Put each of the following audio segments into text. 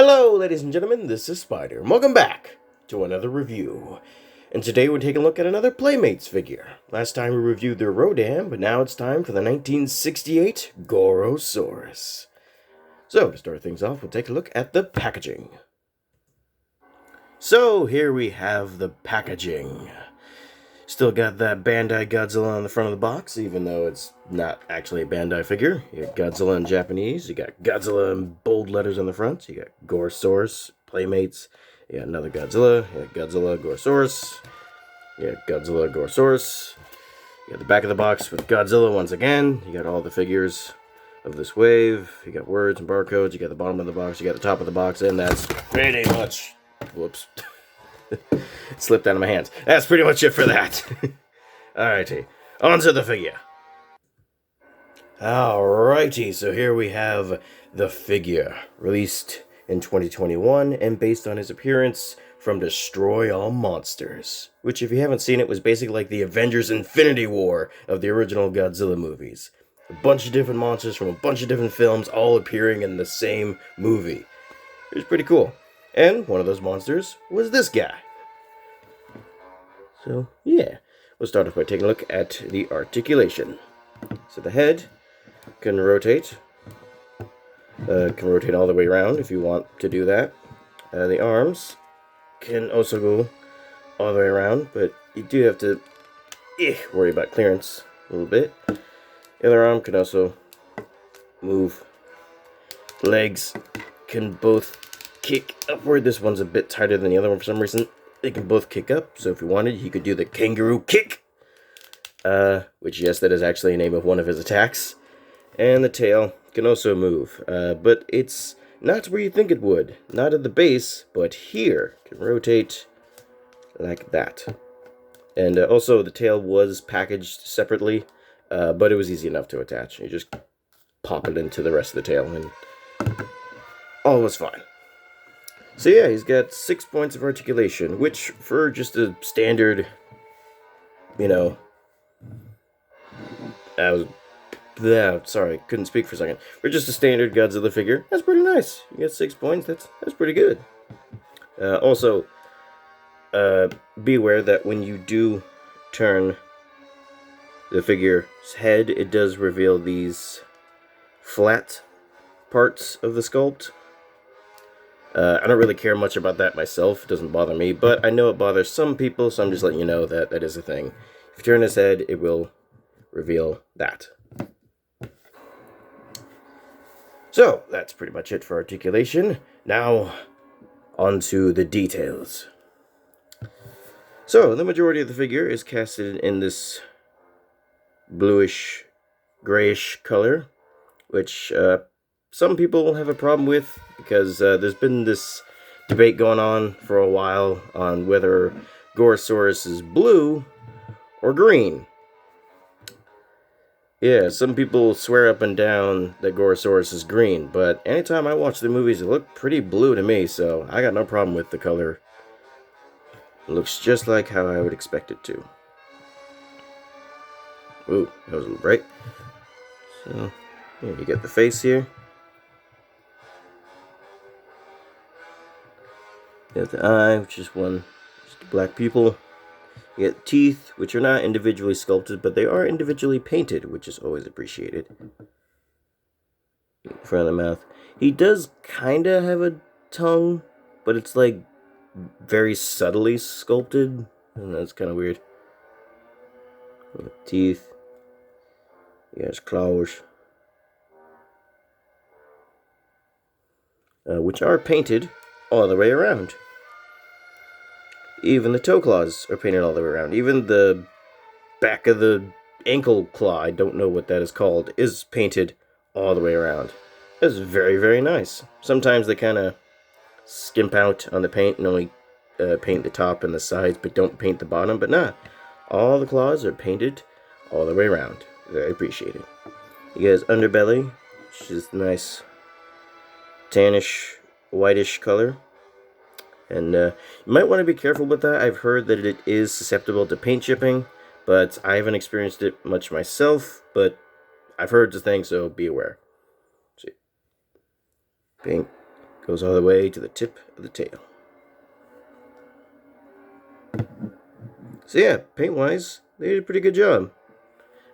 Hello, ladies and gentlemen, this is Spider, and welcome back to another review. And today we're taking a look at another Playmates figure. Last time we reviewed their Rodan, but now it's time for the 1968 Gorosaurus. So, to start things off, we'll take a look at the packaging. So, here we have the packaging. Still got that Bandai Godzilla on the front of the box, even though it's not actually a Bandai figure. You got Godzilla in Japanese, you got Godzilla in bold letters on the front, you got Gorosaurus, Playmates, you got another Godzilla, you got Godzilla, Gorosaurus, you got Godzilla, Gorosaurus, you got the back of the box with Godzilla once again, you got all the figures of this wave, you got words and barcodes, you got the bottom of the box, you got the top of the box, and that's pretty much, whoops. Slipped out of my hands. That's pretty much it for that. Alrighty, on to the figure. Alrighty, so here we have the figure, released in 2021 and based on his appearance from Destroy All Monsters, which, if you haven't seen it, was basically like the Avengers Infinity War of the original Godzilla movies. A bunch of different monsters from a bunch of different films all appearing in the same movie. It was pretty cool. And one of those monsters was this guy. So, yeah. We'll start off by taking a look at the articulation. So the head can rotate. Can rotate all the way around if you want to do that. The arms can also go all the way around, but you do have to worry about clearance a little bit. The other arm can also move. Legs can both kick upward. This one's a bit tighter than the other one for some reason. They can both kick up, so if you wanted, you could do the kangaroo kick. Which, yes, that is actually a name of one of his attacks. And the tail can also move, but it's not where you think it would. Not at the base, but here. It can rotate like that. And also, the tail was packaged separately, but it was easy enough to attach. You just pop it into the rest of the tail, and all was fine. So yeah, he's got 6 points of articulation, which for just a standard, sorry, couldn't speak for a second. For just a standard Godzilla figure, that's pretty nice. You get 6 points, that's pretty good. Also, be aware that when you do turn the figure's head, it does reveal these flat parts of the sculpt. I don't really care much about that myself. It doesn't bother me, but I know it bothers some people, so I'm just letting you know that that is a thing. If you turn his head, it will reveal that. So, that's pretty much it for articulation. Now, on to the details. So, the majority of the figure is casted in this bluish, grayish color, which some people have a problem with, because there's been this debate going on for a while on whether Gorosaurus is blue or green. Yeah, some people swear up and down that Gorosaurus is green, but anytime I watch the movies, it looked pretty blue to me, so I got no problem with the color. It looks just like how I would expect it to. Ooh, that was a little bright. So, yeah, you get the face here. You got the eye, which is just the black pupil. You get teeth, which are not individually sculpted, but they are individually painted, which is always appreciated. In front of the mouth. He does kind of have a tongue, but it's like very subtly sculpted, and that's kind of weird. Teeth. He has claws. Which are painted all the way around. Even the toe claws are painted all the way around. Even the back of the ankle claw, I don't know what that is called, is painted all the way around. That's very, very nice. Sometimes they kind of skimp out on the paint and only paint the top and the sides, but don't paint the bottom. But nah, all the claws are painted all the way around. Very appreciated. He has underbelly, which is nice tannish, whitish color. And you might want to be careful with that. I've heard that it is susceptible to paint chipping, but I haven't experienced it much myself, but I've heard the thing, so be aware. See. Pink, Goes all the way to the tip of the tail. So yeah, paint-wise, they did a pretty good job.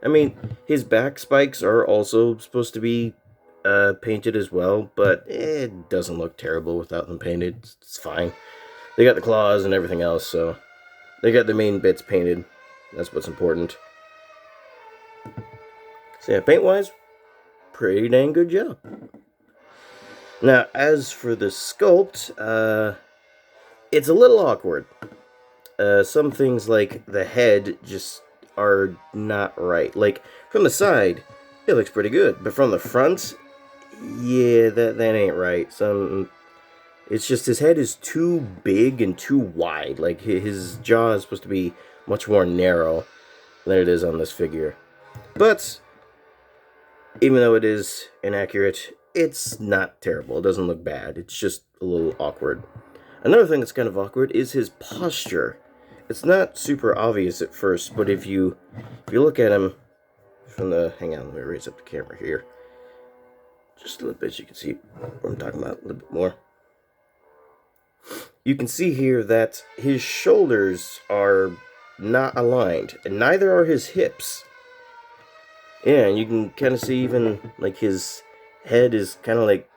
I mean, his back spikes are also supposed to be painted as well, but it doesn't look terrible without them painted. It's fine. They got the claws and everything else, so they got the main bits painted. That's what's important. So yeah, paint-wise, pretty dang good job. Now, as for the sculpt, it's a little awkward. Some things like the head just are not right. Like, from the side, it looks pretty good, but from the front, yeah, that ain't right. It's just his head is too big and too wide. Like, his jaw is supposed to be much more narrow than it is on this figure. But even though it is inaccurate, it's not terrible. It doesn't look bad. It's just a little awkward. Another thing that's kind of awkward is his posture. It's not super obvious at first, but if you look at him from the... Hang on, let me raise up the camera here. Just a little bit so you can see what I'm talking about a little bit more. You can see here that his shoulders are not aligned, and neither are his hips. Yeah, and you can kind of see even, like, his head is kind of, like,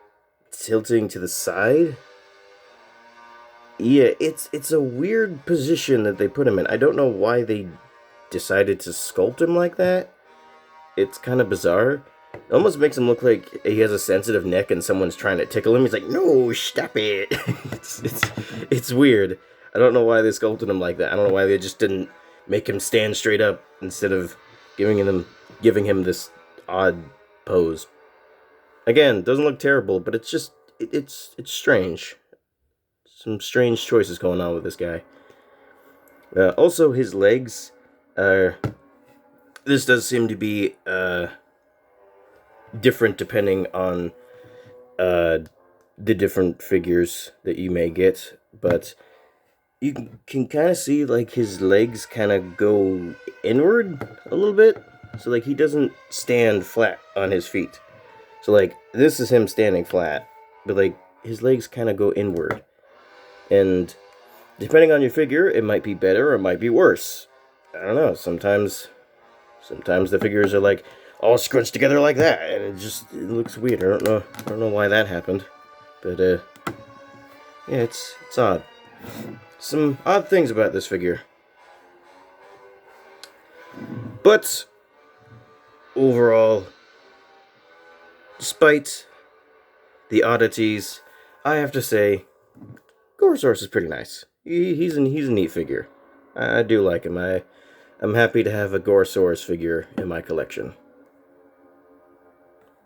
tilting to the side. Yeah, it's a weird position that they put him in. I don't know why they decided to sculpt him like that. It's kind of bizarre. It almost makes him look like he has a sensitive neck and someone's trying to tickle him. He's like, no, stop it. it's weird. I don't know why they sculpted him like that. I don't know why they just didn't make him stand straight up instead of giving him this odd pose. Again, doesn't look terrible, but it's just it's strange. Some strange choices going on with this guy. Also, his legs are... This does seem to be different depending on the different figures that you may get, but you can kind of see, like, his legs kind of go inward a little bit, so, like, he doesn't stand flat on his feet. So, like, this is him standing flat, but, like, his legs kind of go inward. And depending on your figure, it might be better or it might be worse. I don't know, sometimes the figures are, like, all scrunched together like that, and it looks weird. I don't know why that happened, but yeah, it's odd. Some odd things about this figure, but overall, despite the oddities, I have to say, Gorosaurus is pretty nice. He's a neat figure. I do like him. I'm happy to have a Gorosaurus figure in my collection.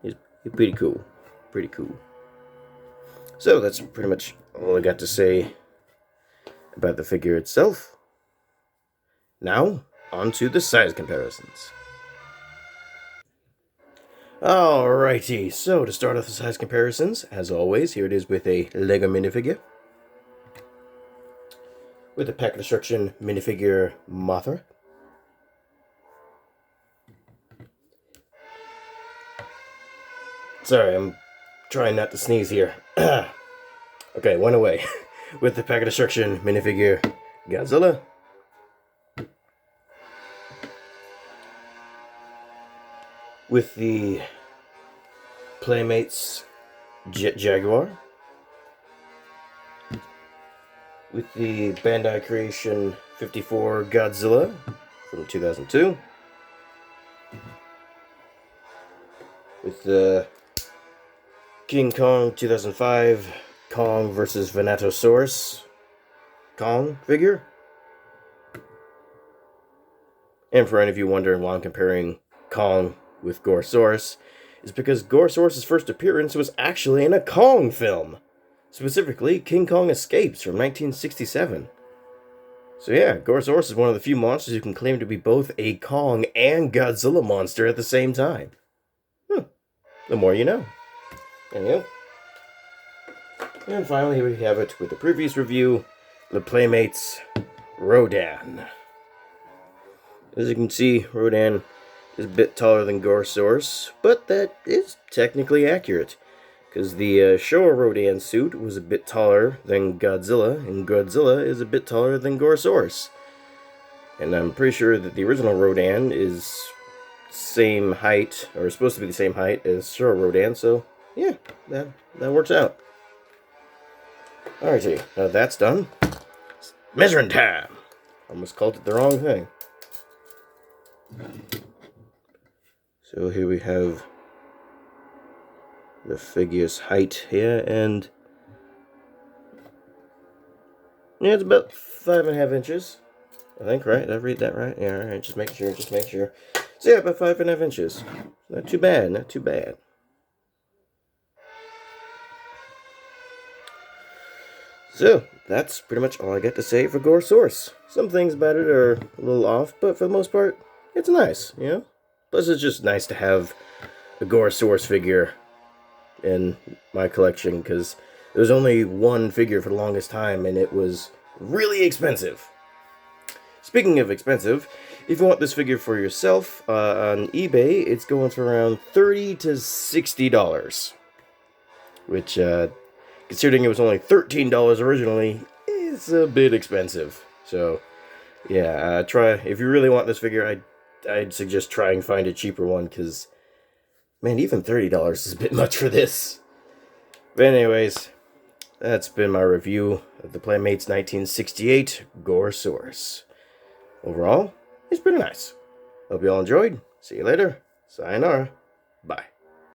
He's pretty cool. Pretty cool. So that's pretty much all I got to say about the figure itself. Now, on to the size comparisons. Alrighty, so to start off the size comparisons, as always, here it is with a Lego minifigure. With a Pack Destruction minifigure Mothra. Sorry, I'm trying not to sneeze here. Okay, went away. With the Pack Destruction minifigure Godzilla. With the Playmates Jet Jaguar. With the Bandai Creation 54 Godzilla from 2002. With the King Kong 2005 Kong vs. Venatosaurus Kong figure. And for any of you wondering why I'm comparing Kong with Gorosaurus, is because Gorosaurus' first appearance was actually in a Kong film. Specifically, King Kong Escapes from 1967. So yeah, Gorosaurus is one of the few monsters who can claim to be both a Kong and Godzilla monster at the same time. The more you know. Anyway. And finally, here we have it with the previous review, the Playmates Rodan. As you can see, Rodan is a bit taller than Gorosaurus, but that is technically accurate. Because the Showa Rodan suit was a bit taller than Godzilla, and Godzilla is a bit taller than Gorosaurus. And I'm pretty sure that the original Rodan is same height, or supposed to be the same height as Showa Rodan, so yeah, that works out. Alrighty, now that's done. Measuring time! Almost called it the wrong thing. So here we have the figure's height here, and yeah, it's about 5.5 inches. I think, right? Did I read that right? Yeah, alright, just make sure. So yeah, about 5.5 inches. Not too bad, not too bad. So, that's pretty much all I got to say for Gorosaurus. Some things about it are a little off, but for the most part, it's nice, you know? Plus, it's just nice to have a Gorosaurus figure in my collection, because there was only one figure for the longest time, and it was really expensive. Speaking of expensive, if you want this figure for yourself, on eBay, it's going for around $30 to $60. Which, considering it was only $13 originally, is a bit expensive. So, yeah, if you really want this figure, I'd suggest try and find a cheaper one, because, man, even $30 is a bit much for this. But anyways, that's been my review of the Playmates 1968 Gorosaurus. Overall, it's pretty nice. Hope you all enjoyed. See you later. Sayonara. Bye.